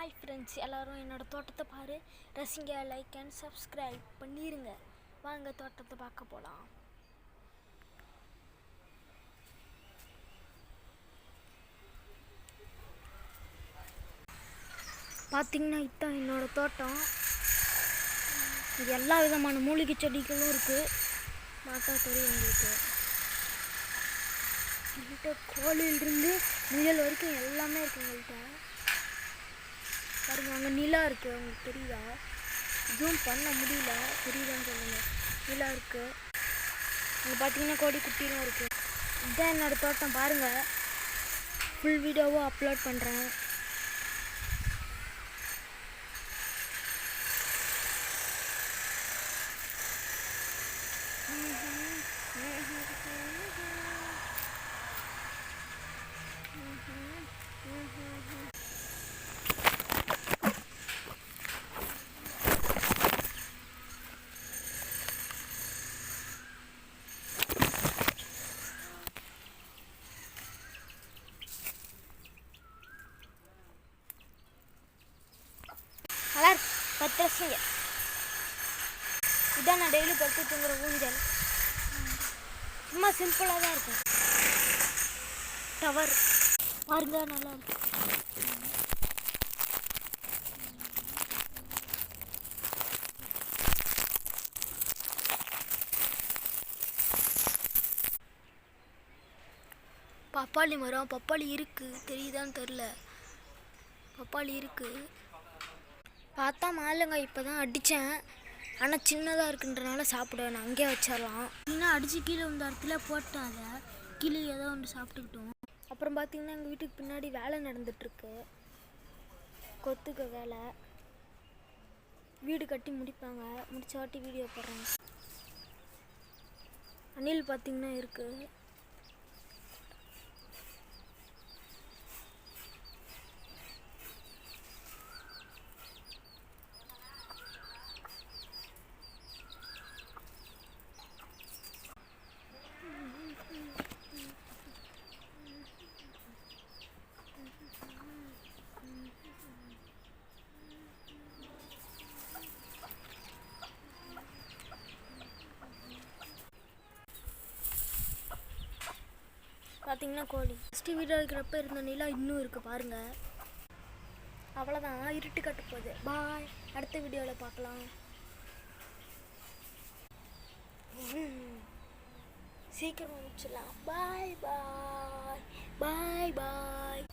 Hi friends, எல்லோரும் என்னோடய தோட்டத்தை பாரு, ரசிங்க, லைக் அண்ட் சப்ஸ்கிரைப் பண்ணிடுங்க. வாங்க தோட்டத்தை பார்க்க போகலாம். பார்த்திங்கன்னா இதுதான் என்னோடய தோட்டம். இது எல்லா விதமான மூலிகை செடிகளும் இருக்குது. பார்த்தா தெரியும் உங்களுக்கு. எங்கள்கிட்ட கோழிலிருந்து முயல் வரைக்கும் எல்லாமே இருக்குது எங்கள்கிட்ட. பாருங்கள், அங்கே நிலா இருக்குது, உங்களுக்கு தெரியுதா? ஜூம் பண்ண முடியல, தெரியுதான்னு சொல்லுங்கள். நிலா இருக்குது. அங்கே பார்த்தீங்கன்னா கோடி குட்டிலாம் இருக்குது. இதுதான் என்னோடய தோட்டம். பாருங்கள், ஃபுல் வீடியோவும் அப்லோட் பண்ணுறேன். நல்லா இருக்கு, 10 ரசிங்க. இதான் நான் டெய்லி படுத்து தூங்குற ஊஞ்சல். சும்மா சிம்பிளாக தான் இருக்கும். டவர் பாருங்க, நல்லா இருக்கு. பப்பாளி மரம், பப்பாளி இருக்குது, தெரியுதான்னு தெரில. பப்பாளி இருக்குது. பார்த்தா மாலைங்க இப்போ தான் அடித்தேன். ஆனால் சின்னதாக இருக்குன்றனால சாப்பிடுவேன், நான் அங்கேயே வச்சிடலாம். இன்னும் அடித்து கீழே வந்த இடத்துல போட்டேன். அதை கீழே ஏதோ ஒன்று சாப்பிட்டுக்கிட்டோம். அப்புறம் பார்த்திங்கன்னா எங்கள் வீட்டுக்கு பின்னாடி வேலை நடந்துகிட்ருக்கு. கொத்துக்க வேலை. வீடு கட்டி முடிப்பாங்க. முடிச்ச வாட்டி வீடியோ போடுறாங்க. அணில் பார்த்திங்கன்னா இருக்குது. பார்த்தீங்கன்னா கோழி ஃபஸ்ட்டு வீடியோ இருக்கிறப்ப இருந்த நிலா இன்னும் இருக்குது பாருங்கள். அவ்வளோதான், இருட்டு கட்ட போகுது. பாய், அடுத்த வீடியோவில் பார்க்கலாம். சீக்கிரம் முடிச்சிடலாம். பாய் பாய் பாய் பாய்.